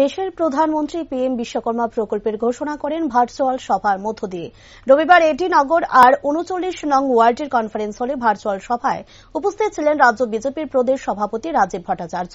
দেশের প্রধানমন্ত্রী পিএম বিশ্বকর্মা প্রকল্পের ঘোষণা করেন ভার্চুয়াল সভার মধ্য দিয়ে। রবিবার এটি নগর আর ৩৯ নং ওয়ার্ডের কনফারেন্স হলে ভার্চুয়াল সভায় উপস্থিত ছিলেন রাজ্য বিজেপির প্রদেশ সভাপতি রাজীব ভট্টাচার্য,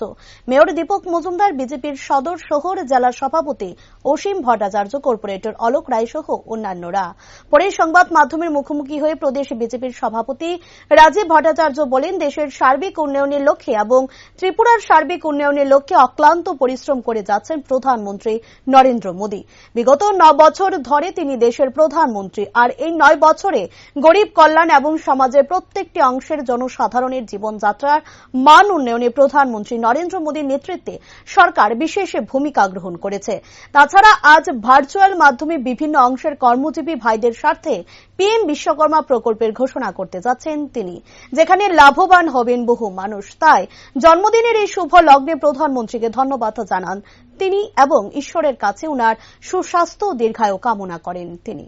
মেয়র দীপক মজুমদার, বিজেপির সদর শহর জেলা সভাপতি অসীম ভট্টাচার্য, কর্পোরেটর অলোক রায় সহ অন্যান্যরা। পরে সংবাদ মাধ্যমের মুখোমুখি হয়ে প্রদেশ বিজেপির সভাপতি রাজীব ভট্টাচার্য বলেন, দেশের সার্বিক উন্নয়নের লক্ষ্যে এবং ত্রিপুরার সার্বিক উন্নয়নের লক্ষ্যে অক্লান্ত পরিশ্রম করে যাচ্ছেন প্রধানমন্ত্রী নরেন্দ্র মোদী। বিগত ৯ বছর ধরে তিনি দেশের প্রধানমন্ত্রী, আর এই ৯ বছরে গরিব কল্যাণ এবং সমাজের প্রত্যেকটি অংশের জনসাধারণের জীবনযাত্রার মান উন্নয়নে প্রধানমন্ত্রী নরেন্দ্র মোদীর নেতৃত্বে সরকার বিশেষ ভূমিকা গ্রহণ করেছে। তাছাড়া আজ ভার্চুয়াল মাধ্যমে বিভিন্ন অংশের কর্মজীবী ভাইদের স্বার্থে পিএম বিশ্বকর্মা প্রকল্পের ঘোষণা করতে যাচ্ছেন তিনি, যেখানে লাভবান হবেন বহু মানুষ। তাই জন্মদিনের এই শুভ লগ্নে প্রধানমন্ত্রীকে ধন্যবাদ জানান তিনি এবং ঈশ্বরের কাছে উনার সুস্বাস্থ্য ও দীর্ঘায়ু কামনা করেন তিনি।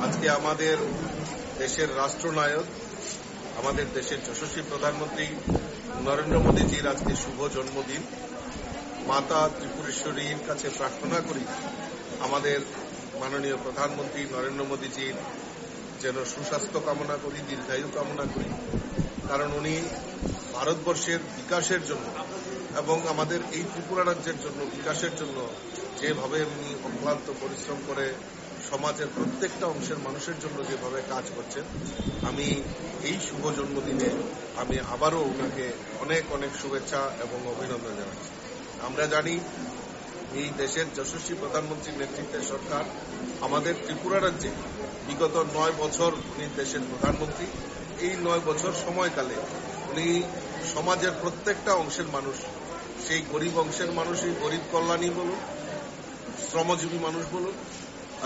আজকে আমাদের দেশের রাষ্ট্রনায়ক, আমাদের দেশের যশস্বী প্রধানমন্ত্রী নরেন্দ্র মোদীজির আজকে শুভ জন্মদিন। মাতা ত্রিপুরেশ্বরীর কাছে প্রার্থনা করি আমাদের মাননীয় প্রধানমন্ত্রী নরেন্দ্র মোদীজির যেন সুস্বাস্থ্য কামনা করি, দীর্ঘায়ু কামনা করি, কারণ উনি ভারতবর্ষের বিকাশের জন্য এবং আমাদের এই ত্রিপুরা রাজ্যের জন্য বিকাশের জন্য যেভাবে উনি অক্লান্ত পরিশ্রম করে সমাজের প্রত্যেকটা অংশের মানুষের জন্য যেভাবে কাজ করছেন, আমি এই শুভ জন্মদিনে আমি আবারও ওনাকে অনেক অনেক শুভেচ্ছা এবং অভিনন্দন জানাচ্ছি। আমরা জানি এই দেশের যশস্বী প্রধানমন্ত্রীর নেতৃত্বে সরকার আমাদের ত্রিপুরা রাজ্যে বিগত ৯ বছর উনি দেশের প্রধানমন্ত্রী। এই ৯ বছর সময়কালে উনি সমাজের প্রত্যেকটা অংশের মানুষ, সেই গরিব অংশের মানুষ, এই গরিব কল্যাণী বলুন, শ্রমজীবী মানুষ বলুন,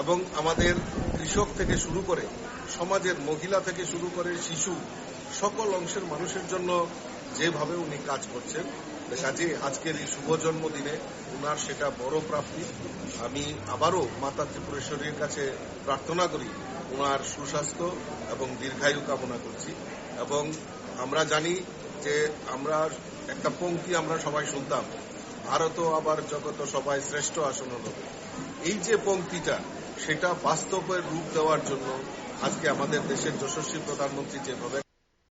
এবং আমাদের কৃষক থেকে শুরু করে সমাজের মহিলা থেকে শুরু করে শিশু, সকল অংশের মানুষের জন্য যেভাবে উনি কাজ করছেন, কাজে আজকের এই শুভ জন্মদিনে উনার সেটা বড় প্রাপ্তি। আমি আবারও মাতা ত্রিপুরেশ্বরীর কাছে প্রার্থনা করি, উনার সুস্বাস্থ্য এবং দীর্ঘায়ু কামনা করছি। এবং আমরা জানি যে আমরা একটা পংক্তি আমরা সবাই শুনতাম, ভারত আবার জগত সবাই শ্রেষ্ঠ আসন হবে। এই যে পংক্তিটা, সেটা বাস্তবের রূপ দেওয়ার জন্য আজকে আমাদের দেশের যশস্বী প্রধানমন্ত্রী যেভাবে